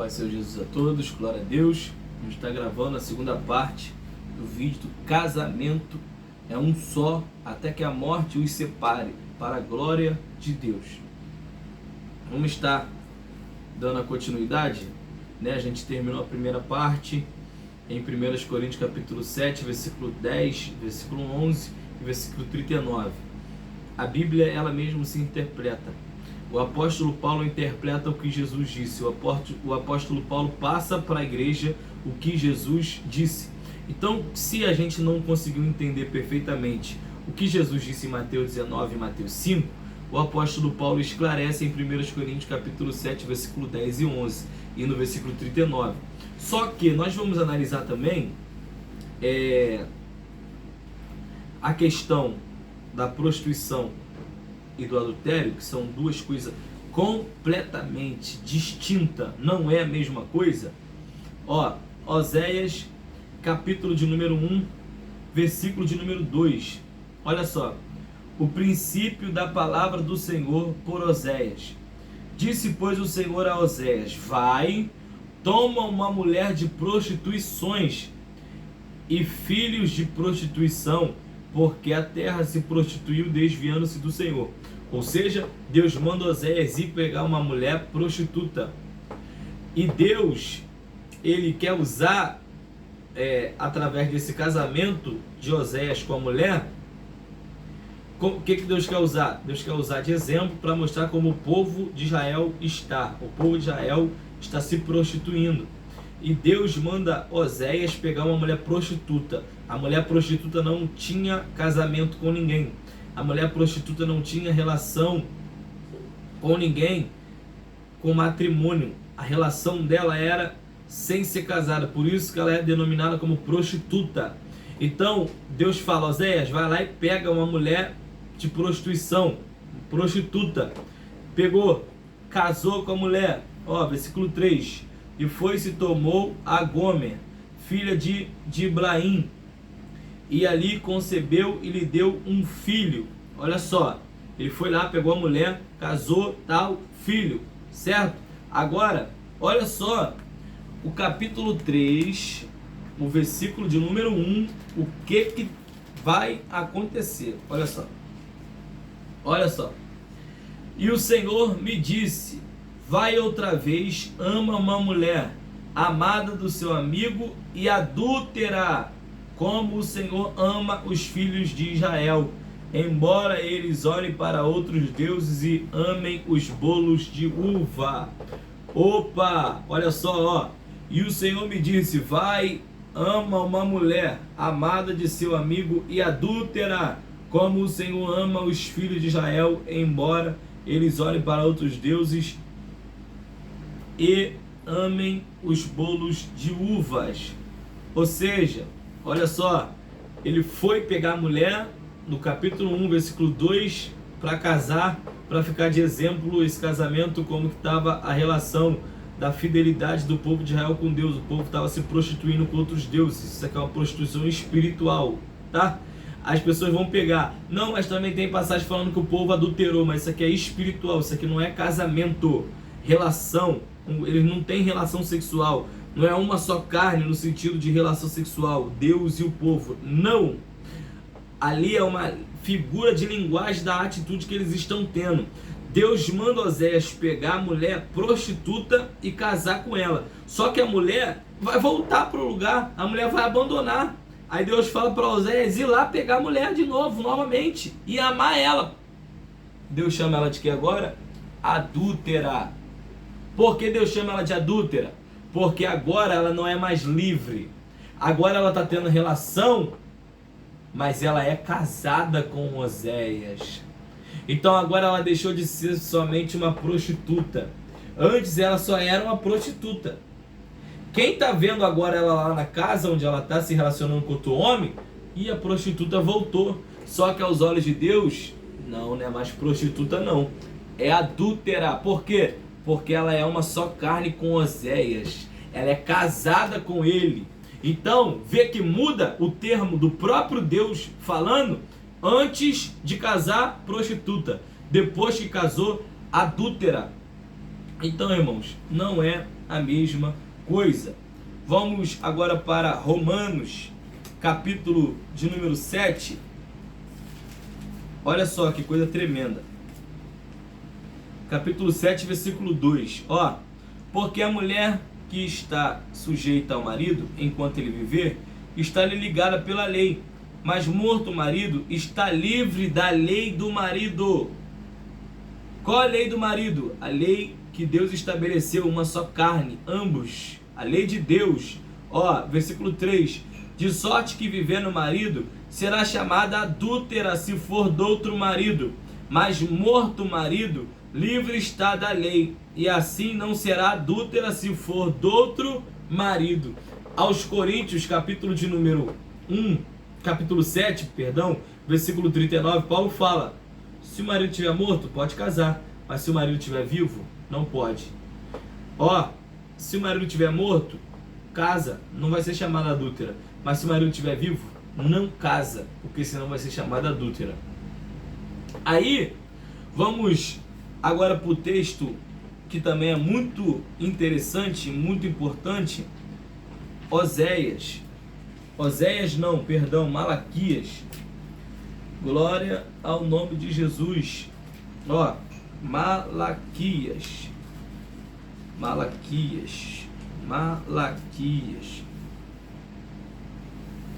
Paz Senhor Jesus a todos, glória a Deus. A gente está gravando a segunda parte do vídeo do casamento é um só, até que a morte os separe, para a glória de Deus. Vamos estar dando a continuidade, né? A gente terminou a primeira parte em 1 Coríntios capítulo 7, versículo 10, versículo 11 e versículo 39. A Bíblia, ela mesma se interpreta. O apóstolo Paulo interpreta o que Jesus disse. O apóstolo Paulo passa para a igreja o que Jesus disse. Então, se a gente não conseguiu entender perfeitamente o que Jesus disse em Mateus 19 e Mateus 5, o apóstolo Paulo esclarece em 1 Coríntios capítulo 7, versículo 10 e 11 e no versículo 39. Só que nós vamos analisar também a questão da prostituição e do adultério, que são duas coisas completamente distintas, não é a mesma coisa. Oséias, capítulo de número 1, versículo de número 2. Olha só, o princípio da palavra do Senhor por Oséias. Disse, pois, o Senhor a Oséias: vai, toma uma mulher de prostituições e filhos de prostituição, porque a terra se prostituiu, desviando-se do Senhor. Ou seja, Deus manda Oséias ir pegar uma mulher prostituta. E Deus, ele quer usar, através desse casamento de Oséias com a mulher, o que Deus quer usar? Deus quer usar de exemplo para mostrar como o povo de Israel está. O povo de Israel está se prostituindo. E Deus manda Oséias pegar uma mulher prostituta. A mulher prostituta não tinha casamento com ninguém. A mulher prostituta não tinha relação com ninguém, com matrimônio. A relação dela era sem ser casada. Por isso que ela é denominada como prostituta. Então, Deus fala: Oséias, vai lá e pega uma mulher de prostituição, prostituta. Pegou, casou com a mulher. Versículo 3. E foi-se tomou a Gomer, filha de Diblaim, e ali concebeu e lhe deu um filho. Olha só, ele foi lá, pegou a mulher, casou, tal, filho, certo? Agora, olha só, o capítulo 3, o versículo de número 1, o que vai acontecer? Olha só, olha só. E o Senhor me disse: vai outra vez, ama uma mulher, amada do seu amigo e adúltera, como o Senhor ama os filhos de Israel, embora eles olhem para outros deuses e amem os bolos de uva. Opa, olha só, E o Senhor me disse: vai, ama uma mulher, amada de seu amigo e adúltera, como o Senhor ama os filhos de Israel, embora eles olhem para outros deuses e amem os bolos de uvas. Ou seja, olha só, ele foi pegar a mulher no capítulo 1, versículo 2, para casar, para ficar de exemplo esse casamento, como que estava a relação da fidelidade do povo de Israel com Deus. O povo estava se prostituindo com outros deuses. Isso aqui é uma prostituição espiritual, tá? As pessoas vão pegar, não, mas também tem passagem falando que o povo adulterou, mas isso aqui é espiritual, isso aqui não é casamento, relação, eles não têm relação sexual, não é uma só carne no sentido de relação sexual, Deus e o povo, não, ali é uma figura de linguagem da atitude que eles estão tendo. Deus manda Oséias pegar a mulher prostituta e casar com ela, só que a mulher vai voltar para o lugar, a mulher vai abandonar. Aí Deus fala para Oséias ir lá pegar a mulher de novo, novamente, e amar ela. Deus chama ela de que agora? Adúltera. Por que Deus chama ela de adúltera? Porque agora ela não é mais livre. Agora ela está tendo relação, mas ela é casada com Oséias. Então agora ela deixou de ser somente uma prostituta. Antes ela só era uma prostituta. Quem está vendo agora ela lá na casa onde ela está se relacionando com outro homem, e a prostituta voltou. Só que aos olhos de Deus, não é mais prostituta não, é adúltera. Por quê? Porque ela é uma só carne com Oséias, ela é casada com ele. Então, vê que muda o termo do próprio Deus falando, antes de casar, prostituta, depois que casou, adúltera. Então, irmãos, não é a mesma coisa. Vamos agora para Romanos, capítulo de número 7. Olha só que coisa tremenda. Capítulo 7, versículo 2. Ó, porque a mulher que está sujeita ao marido, enquanto ele viver, está-lhe ligada pela lei, mas morto o marido, está livre da lei do marido. Qual a lei do marido? A lei que Deus estabeleceu, uma só carne, ambos. A lei de Deus. Ó, versículo 3. De sorte que vivendo o marido, será chamada adúltera se for doutro marido. Mas morto o marido, livre está da lei, e assim não será adúltera se for doutro marido. Aos Coríntios, capítulo 7, versículo 39, Paulo fala: se o marido estiver morto, pode casar, mas se o marido estiver vivo, não pode. Ó, se o marido estiver morto, casa, não vai ser chamada adúltera, mas se o marido estiver vivo, não casa, porque senão vai ser chamada adúltera. Aí, vamos agora para o texto que também é muito interessante, muito importante. Malaquias. Glória ao nome de Jesus. Ó, Malaquias.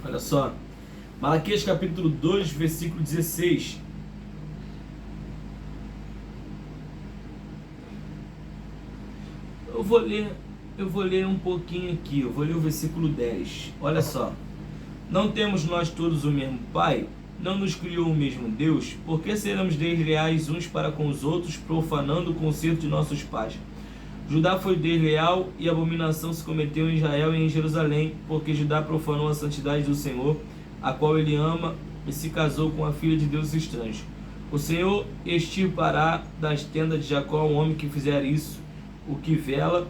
Olha só. Malaquias capítulo 2, versículo 16. Eu vou ler um pouquinho aqui. Eu vou ler o versículo 10. Olha só. Não temos nós todos o mesmo Pai? Não nos criou o mesmo Deus? Por que seremos desleais uns para com os outros, profanando o concerto de nossos pais? Judá foi desleal e abominação se cometeu em Israel e em Jerusalém, porque Judá profanou a santidade do Senhor, a qual ele ama, e se casou com a filha de Deus estranho. O Senhor extirpará das tendas de Jacó o homem que fizer isso, o que vela,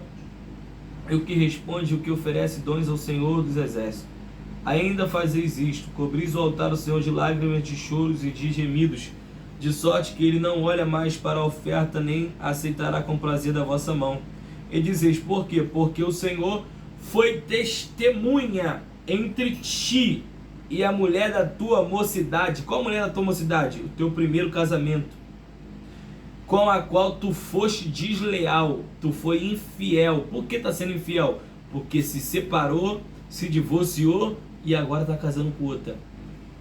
e o que responde, o que oferece dons ao Senhor dos exércitos. Ainda fazeis isto: cobris o altar do Senhor de lágrimas, de choros e de gemidos, de sorte que ele não olha mais para a oferta, nem aceitará com prazer da vossa mão. E dizeis: por quê? Porque o Senhor foi testemunha entre ti e a mulher da tua mocidade. Qual mulher da tua mocidade? O teu primeiro casamento, com a qual tu foste desleal, tu foi infiel. Por que está sendo infiel? Porque se separou, se divorciou e agora está casando com outra.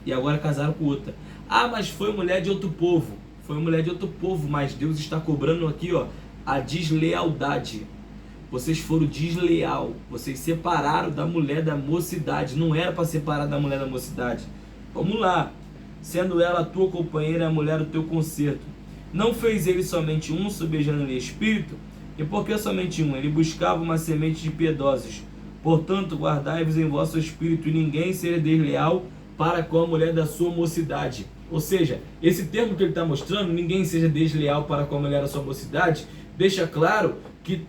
E agora casaram com outra. Ah, mas foi mulher de outro povo. Foi mulher de outro povo, mas Deus está cobrando aqui, ó, a deslealdade. Vocês foram desleal. Vocês separaram da mulher da mocidade. Não era para separar da mulher da mocidade. Vamos lá. Sendo ela a tua companheira, a mulher do teu concerto. Não fez ele somente um, sobejando-lhe espírito? E por que somente um? Ele buscava uma semente de piedosos. Portanto, guardai-vos em vosso espírito, e ninguém seja desleal para com a mulher da sua mocidade. Ou seja, esse termo que ele está mostrando, ninguém seja desleal para com a mulher da sua mocidade, deixa claro que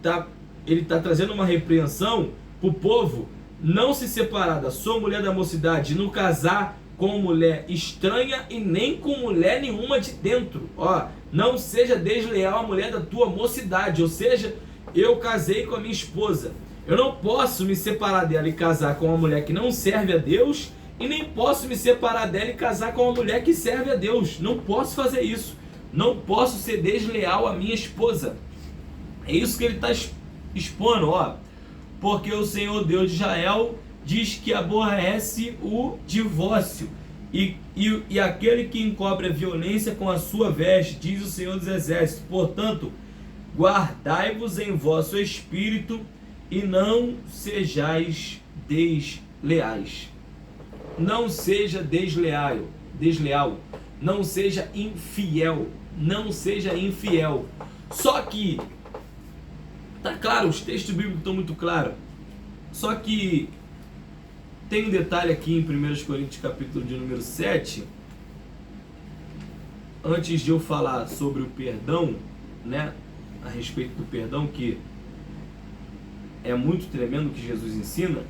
ele está trazendo uma repreensão para o povo não se separar da sua mulher da mocidade, não casar com mulher estranha e nem com mulher nenhuma de dentro. Ó, não seja desleal a mulher da tua mocidade. Ou seja, eu casei com a minha esposa, eu não posso me separar dela e casar com uma mulher que não serve a Deus, e nem posso me separar dela e casar com uma mulher que serve a Deus. Não posso fazer isso. Não posso ser desleal à minha esposa. É isso que ele está expondo, ó. Porque o Senhor Deus de Israel diz que aborrece o divórcio e aquele que encobre a violência com a sua veste, diz o Senhor dos Exércitos. Portanto, guardai-vos em vosso espírito e não sejais desleais. Não seja desleal, não seja infiel, não seja infiel. Só que, tá claro, os textos bíblicos estão muito claros. Só que tem um detalhe aqui em 1 Coríntios capítulo de número 7. Antes de eu falar sobre o perdão, né, a respeito do perdão, que é muito tremendo o que Jesus ensina.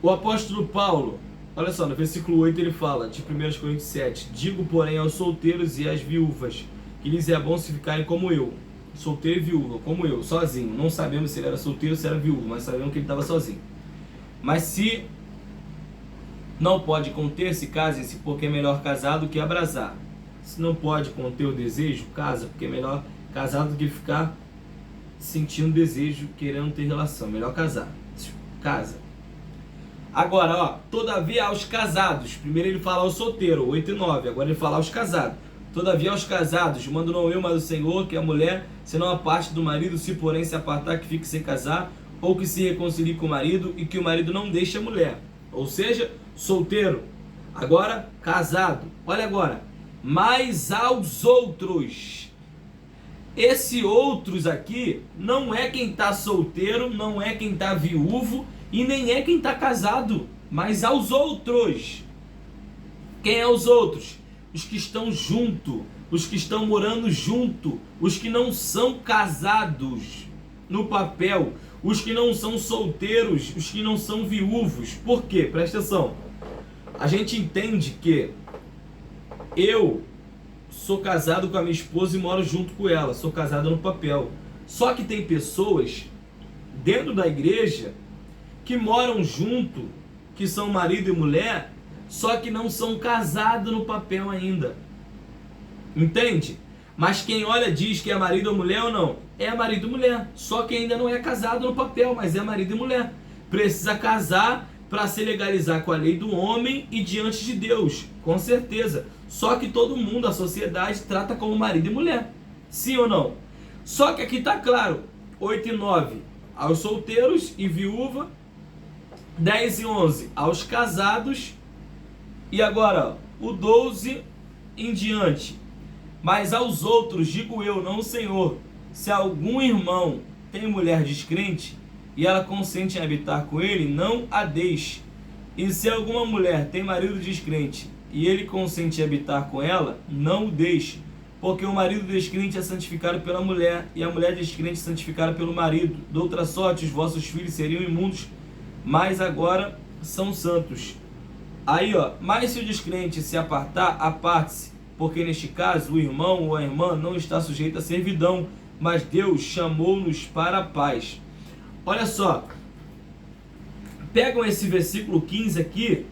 O apóstolo Paulo, olha só, no versículo 8 ele fala, de 1 Coríntios 7, digo, porém, aos solteiros e às viúvas, que lhes é bom se ficarem como eu. solteiro e viúva, como eu, sozinho. Não sabemos se ele era solteiro ou se era viúvo, mas sabemos que ele estava sozinho. Mas se não pode conter-se, casem-se, porque é melhor casar do que abrasar. Se não pode conter o desejo, casa, porque é melhor casar do que ficar sentindo desejo, querendo ter relação. Melhor casar. Casa. Agora, ó, todavia aos casados. Primeiro ele fala aos solteiros, 8 e 9. Agora ele fala aos casados. Todavia aos casados, mando não eu, mas o Senhor, que a mulher, se não a parte do marido, se porém se apartar, que fique sem casar, ou que se reconcilie com o marido, e que o marido não deixe a mulher. Ou seja, solteiro. Agora, casado. Olha agora. Mas aos outros. Esse outros aqui não é quem está solteiro, não é quem está viúvo e nem é quem está casado, mas aos outros. Quem é os outros? Os que estão junto, os que estão morando junto, os que não são casados no papel, os que não são solteiros, os que não são viúvos. Por quê? Presta atenção. A gente entende que eu sou casado com a minha esposa e moro junto com ela, sou casado no papel. Só que tem pessoas dentro da igreja que moram junto, que são marido e mulher, só que não são casados no papel ainda. Entende? Mas quem olha diz que é marido ou mulher ou não? É marido e mulher, só que ainda não é casado no papel, mas é marido e mulher. Precisa casar para se legalizar com a lei do homem e diante de Deus, com certeza. Só que todo mundo, a sociedade, trata como marido e mulher. Sim ou não? Só que aqui está claro, 8 e 9 aos solteiros e viúva, 10 e 11 aos casados, e agora ó, o 12 em diante. Mas aos outros, digo eu, não o Senhor, se algum irmão tem mulher descrente, e ela consente em habitar com ele, não a deixe. E se alguma mulher tem marido descrente, e ele consente em habitar com ela, não o deixe. Porque o marido descrente é santificado pela mulher, e a mulher descrente é santificada pelo marido. De outra sorte, os vossos filhos seriam imundos, mas agora são santos. Aí, ó, mas se o descrente se apartar, aparte-se, porque neste caso o irmão ou a irmã não está sujeito à servidão, mas Deus chamou-nos para a paz. Olha só, pegam esse versículo 15 aqui,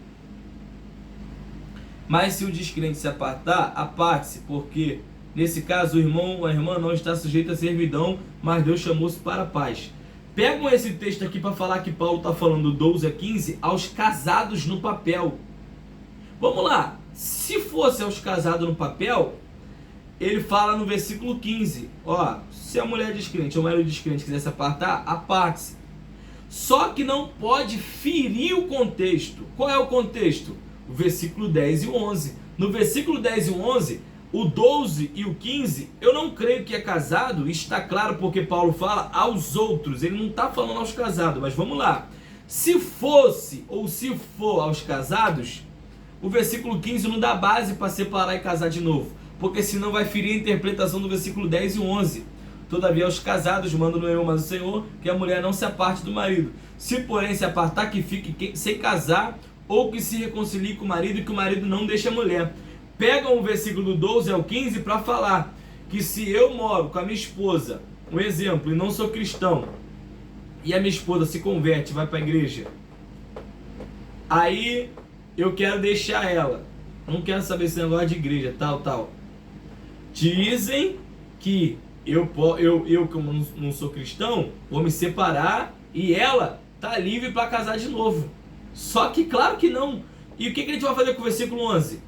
mas se o descrente se apartar, aparte-se, porque nesse caso o irmão ou a irmã não está sujeito à servidão, mas Deus chamou-se para a paz. Pegam esse texto aqui para falar que Paulo está falando 12 a 15 aos casados no papel. Vamos lá, se fosse aos casados no papel, ele fala no versículo 15, ó, se a mulher descrente ou o marido descrente quiser se apartar, aparte-se. Só que não pode ferir o contexto. Qual é o contexto? O versículo 10 e o 11. No versículo 10 e o 11, o 12 e o 15, eu não creio que é casado, está claro porque Paulo fala aos outros, ele não está falando aos casados, mas vamos lá. Se fosse ou se for aos casados, o versículo 15 não dá base para separar e casar de novo, porque senão vai ferir a interpretação do versículo 10 e 11. Todavia aos casados mando não eu, mas o Senhor, que a mulher não se aparte do marido. Se porém se apartar, que fique sem casar, ou que se reconcilie com o marido, e que o marido não deixe a mulher. Pegam o versículo 12 ao 15 para falar que se eu moro com a minha esposa, um exemplo, e não sou cristão, e a minha esposa se converte, vai para a igreja, aí eu quero deixar ela, não quero saber esse negócio de igreja, tal. Dizem que eu como não sou cristão, vou me separar e ela tá livre para casar de novo. Só que claro que não. E o que a gente vai fazer com o versículo 11?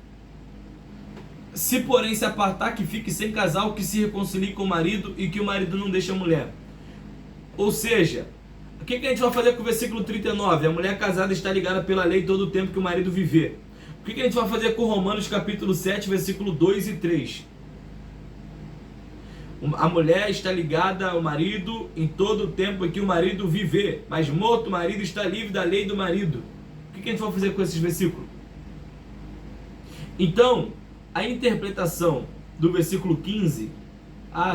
Se porém se apartar, que fique sem casal, que se reconcilie com o marido e que o marido não deixe a mulher. Ou seja, o que a gente vai fazer com o versículo 39? A mulher casada está ligada pela lei todo o tempo que o marido viver. O que a gente vai fazer com Romanos capítulo 7, versículo 2 e 3? A mulher está ligada ao marido em todo o tempo em que o marido viver, mas morto o marido está livre da lei do marido. O que a gente vai fazer com esses versículos? Então, a interpretação do versículo 15,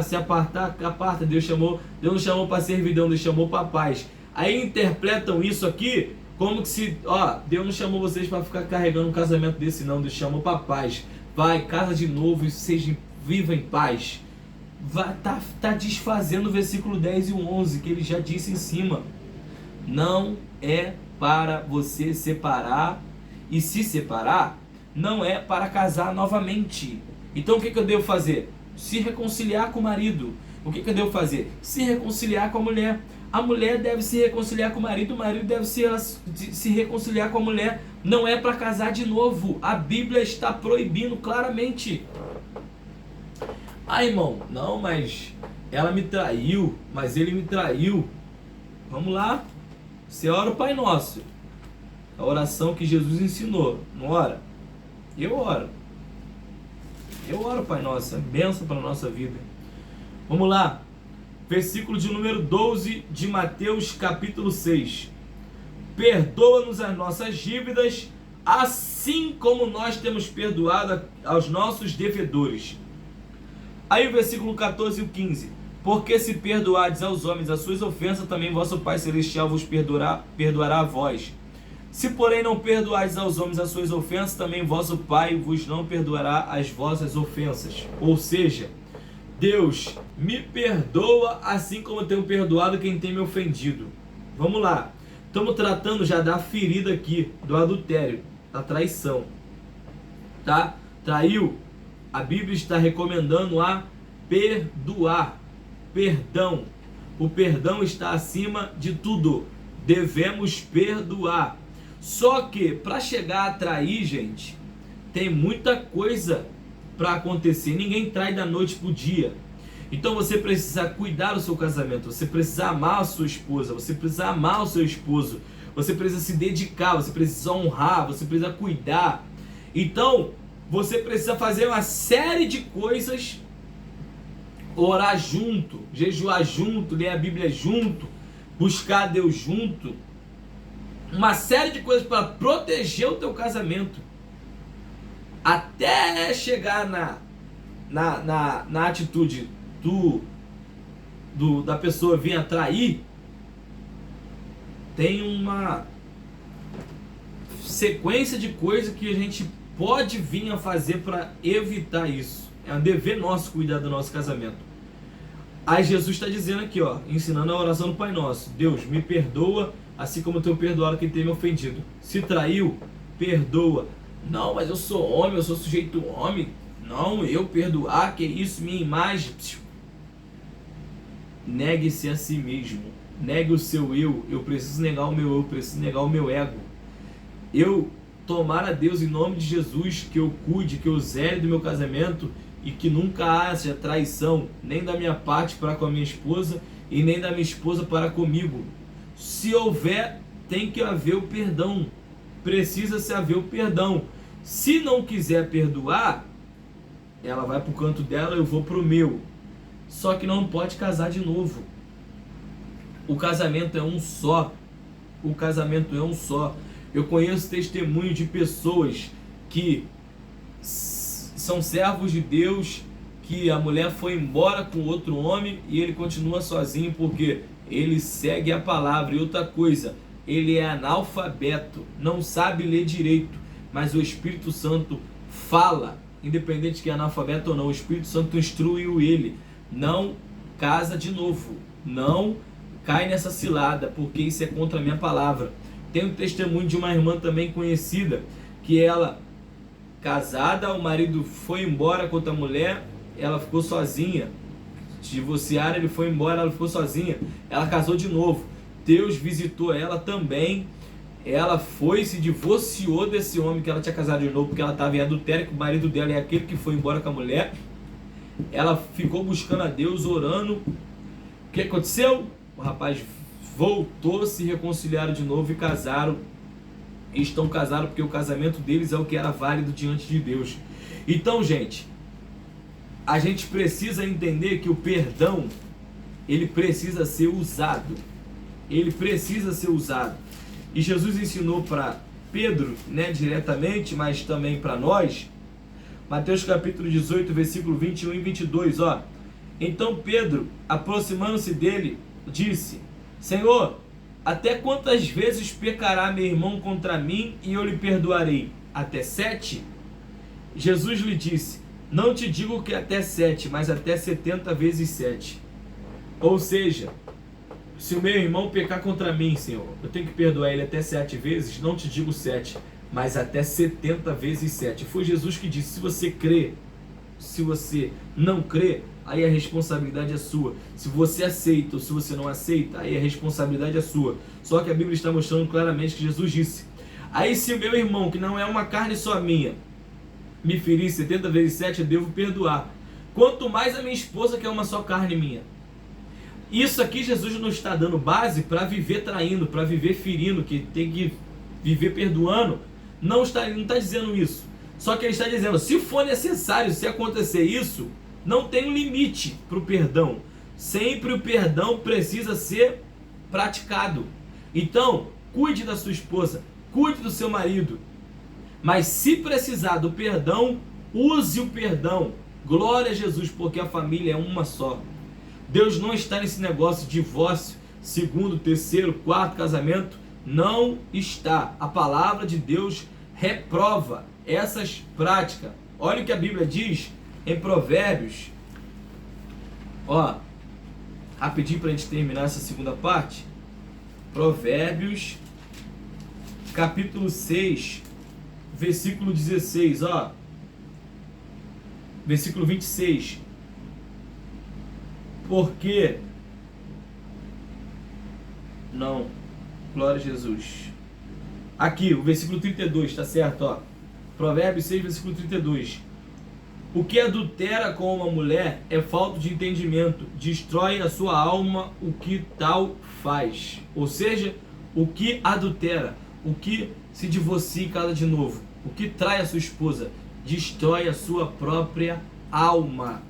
se apartar, aparta, Deus não chamou para servidão, Deus chamou para paz. Aí interpretam isso aqui como que se, Deus não chamou vocês para ficar carregando um casamento desse não, Deus chamou para paz. Vai, casa de novo e viva em paz. tá desfazendo o versículo 10 e o 11, que ele já disse em cima. Não é para você separar, e se separar, não é para casar novamente. Então o que eu devo fazer? Se reconciliar com o marido. O que eu devo fazer? Se reconciliar com a mulher. A mulher deve se reconciliar com o marido deve se reconciliar com a mulher. Não é para casar de novo. A Bíblia está proibindo claramente. Ah, irmão, não, mas ela me traiu, mas ele me traiu. Vamos lá. Você ora o Pai Nosso. A oração que Jesus ensinou. Não ora? Eu oro. Eu oro, Pai Nosso. É bênção para a nossa vida. Vamos lá. Versículo de número 12 de Mateus capítulo 6. Perdoa-nos as nossas dívidas, assim como nós temos perdoado aos nossos devedores. Aí o versículo 14 e o 15. Porque se perdoardes aos homens as suas ofensas, também vosso Pai Celestial vos perdoará a vós. Se porém não perdoardes aos homens as suas ofensas, também vosso Pai vos não perdoará as vossas ofensas. Ou seja, Deus me perdoa assim como eu tenho perdoado quem tem me ofendido. Vamos lá. Estamos tratando já da ferida aqui, do adultério, da traição. Tá? Traiu. A Bíblia está recomendando a perdoar. Perdão. O perdão está acima de tudo. Devemos perdoar. Só que para chegar a trair, gente, tem muita coisa para acontecer. Ninguém trai da noite pro dia. Então você precisa cuidar do seu casamento. Você precisa amar a sua esposa. Você precisa amar o seu esposo. Você precisa se dedicar. Você precisa honrar. Você precisa cuidar. Então você precisa fazer uma série de coisas. Orar junto, jejuar junto, ler a Bíblia junto, buscar a Deus junto. Uma série de coisas para proteger o teu casamento. Até chegar na atitude da pessoa vir a trair, tem uma sequência de coisas que a gente pode vir a fazer para evitar isso. É um dever nosso cuidar do nosso casamento. Aí Jesus está dizendo aqui, ó, ensinando a oração do Pai Nosso. Deus, me perdoa, assim como eu tenho perdoado quem tem me ofendido. Se traiu, perdoa. Não, mas eu sou homem, eu sou sujeito homem. Não, eu perdoar, que isso, minha imagem. Negue-se a si mesmo. Negue o seu eu. Eu preciso negar o meu eu, preciso negar o meu ego. Eu tomar a Deus em nome de Jesus, que eu cuide, que eu zele do meu casamento e que nunca haja traição, nem da minha parte para com a minha esposa e nem da minha esposa para comigo. Se houver, tem que haver o perdão. Precisa-se haver o perdão. Se não quiser perdoar, ela vai para o canto dela, eu vou para o meu. Só que não pode casar de novo. O casamento é um só. O casamento é um só. Eu conheço testemunho de pessoas que são servos de Deus, que a mulher foi embora com outro homem e ele continua sozinho porque ele segue a palavra. E outra coisa, ele é analfabeto, não sabe ler direito, mas o Espírito Santo fala, independente de que é analfabeto ou não, o Espírito Santo instruiu ele. Não casa de novo, não cai nessa cilada, porque isso é contra a minha palavra. Tem um testemunho de uma irmã também conhecida, que ela, casada, o marido foi embora com outra mulher, ela ficou sozinha. Divorciaram, ele foi embora, ela ficou sozinha. Ela casou de novo. Deus visitou ela também. Ela foi, se divorciou desse homem que ela tinha casado de novo, porque ela estava em adultério, que o marido dela é aquele que foi embora com a mulher. Ela ficou buscando a Deus, orando. O que aconteceu? O rapaz voltou, se reconciliaram de novo e casaram. E estão casados porque o casamento deles é o que era válido diante de Deus. Então, gente, a gente precisa entender que o perdão, ele precisa ser usado. Ele precisa ser usado. E Jesus ensinou para Pedro, né, diretamente, mas também para nós. Mateus capítulo 18, versículo 21 e 22, ó. Então Pedro, aproximando-se dele, disse: Senhor, até quantas vezes pecará meu irmão contra mim e eu lhe perdoarei? Até 7? Jesus lhe disse: Não te digo que até 7, mas até 70 vezes 7. Ou seja, se o meu irmão pecar contra mim, Senhor, eu tenho que perdoar ele até 7 vezes? Não te digo 7, mas até 70 vezes 7. Foi Jesus que disse: se você crê, se você não crê, aí a responsabilidade é sua. Se você aceita ou se você não aceita, aí a responsabilidade é sua. Só que a Bíblia está mostrando claramente que Jesus disse: aí se o meu irmão, que não é uma carne só minha, me ferir 70 vezes 7, eu devo perdoar. Quanto mais a minha esposa, que é uma só carne minha. Isso aqui Jesus não está dando base para viver traindo, para viver ferindo, que tem que viver perdoando. Não está dizendo isso. Só que ele está dizendo: se for necessário, se acontecer isso, não tem um limite para o perdão. Sempre o perdão precisa ser praticado. Então, cuide da sua esposa, cuide do seu marido. Mas se precisar do perdão, use o perdão. Glória a Jesus, porque a família é uma só. Deus não está nesse negócio de divórcio, segundo, terceiro, quarto casamento. Não está. A palavra de Deus reprova essas práticas. Olha o que a Bíblia diz em Provérbios. Ó, rapidinho para a gente terminar essa segunda parte. Provérbios, capítulo 6, versículo 16, ó. Versículo 26. Porque não, glória a Jesus. Aqui, o versículo 32, tá certo, ó. Provérbios 6, versículo 32. O que adultera com uma mulher é falta de entendimento, destrói a sua alma o que tal faz. Ou seja, o que adultera, o que se divorcia e casa de novo, o que trai a sua esposa, destrói a sua própria alma.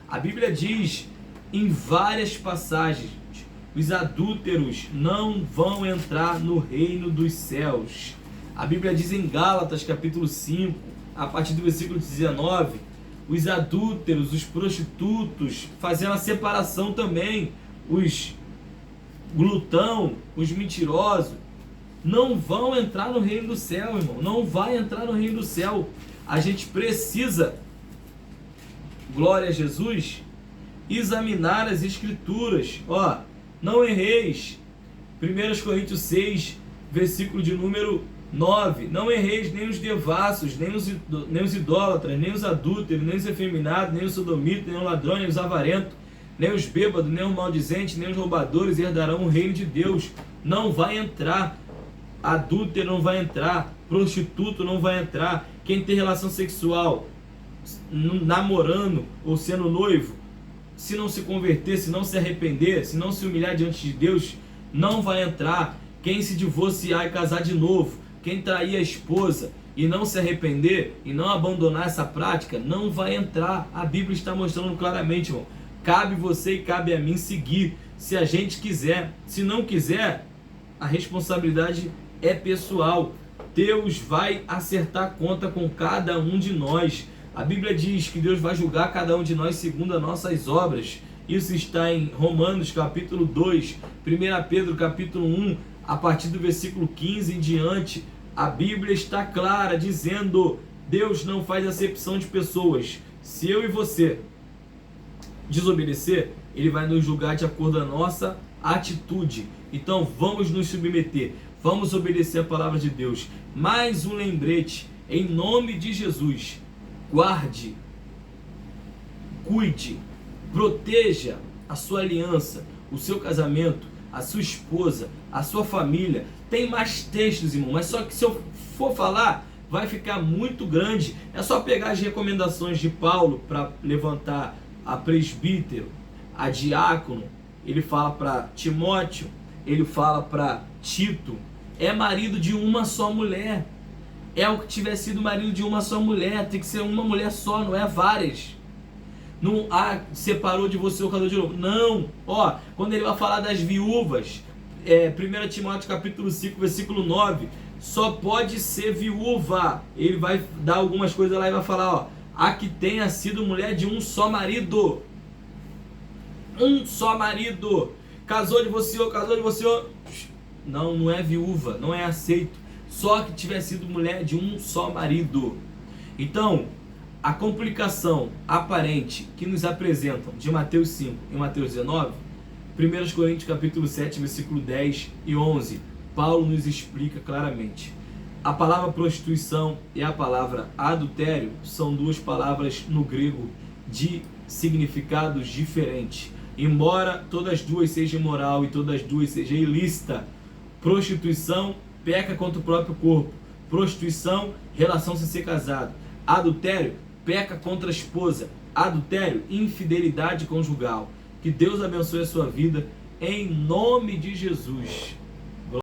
A Bíblia diz em várias passagens: os adúlteros não vão entrar no reino dos céus. A Bíblia diz em Gálatas capítulo 5, a partir do versículo 19, os adúlteros, os prostitutos, fazendo a separação também, os glutão, os mentirosos, não vão entrar no reino do céu, irmão. Não vai entrar no reino do céu. A gente precisa, glória a Jesus, examinar as escrituras. Ó, não erreis. 1 Coríntios 6, versículo de número 9. Não erreis nem os devassos, nem os idólatras, nem os adúlteros, nem os efeminados, nem os sodomitas, nem os ladrões, nem os avarentos, nem os bêbados, nem os maldizentes, nem os roubadores herdarão o reino de Deus. Não vai entrar. Adúltero não vai entrar. Prostituto não vai entrar. Quem tem relação sexual namorando ou sendo noivo, se não se converter, se não se arrepender, se não se humilhar diante de Deus, não vai entrar. Quem se divorciar e casar de novo, quem trair a esposa e não se arrepender e não abandonar essa prática, não vai entrar. A Bíblia está mostrando claramente, irmão. Cabe você e cabe a mim seguir, se a gente quiser. Se não quiser, a responsabilidade é pessoal. Deus vai acertar a conta com cada um de nós. A Bíblia diz que Deus vai julgar cada um de nós segundo as nossas obras. Isso está em Romanos capítulo 2, 1 Pedro capítulo 1, a partir do versículo 15 em diante. A Bíblia está clara dizendo: Deus não faz acepção de pessoas. Se eu e você desobedecer, Ele vai nos julgar de acordo com a nossa atitude. Então vamos nos submeter, vamos obedecer a palavra de Deus. Mais um lembrete, em nome de Jesus: guarde, cuide, proteja a sua aliança, o seu casamento, a sua esposa, a sua família. Tem mais textos, irmão, mas só que se eu for falar, vai ficar muito grande. É só pegar as recomendações de Paulo para levantar a presbítero, a diácono. Ele fala para Timóteo, ele fala para Tito. É marido de uma só mulher. É o que tiver sido marido de uma só mulher. Tem que ser uma mulher só, não é várias. Não separou de você o casal de novo. Não. Ó, quando ele vai falar das viúvas, 1 Timóteo capítulo 5, versículo 9, só pode ser viúva. Ele vai dar algumas coisas lá e vai falar, ó, a que tenha sido mulher de um só marido. Um só marido. Casou, divorciou, casou, divorciou. Não, não é viúva, não é aceito. Só que tiver sido mulher de um só marido. Então, A complicação aparente que nos apresentam de Mateus 5 e Mateus 19, 1 Coríntios capítulo 7, versículo 10 e 11, Paulo nos explica claramente. A palavra prostituição e a palavra adultério são duas palavras no grego de significados diferentes. Embora todas duas sejam imoral e todas duas sejam ilícita, prostituição peca contra o próprio corpo. Prostituição, relação sem ser casado. Adultério, peca contra a esposa. Adultério, infidelidade conjugal. Que Deus abençoe a sua vida em nome de Jesus.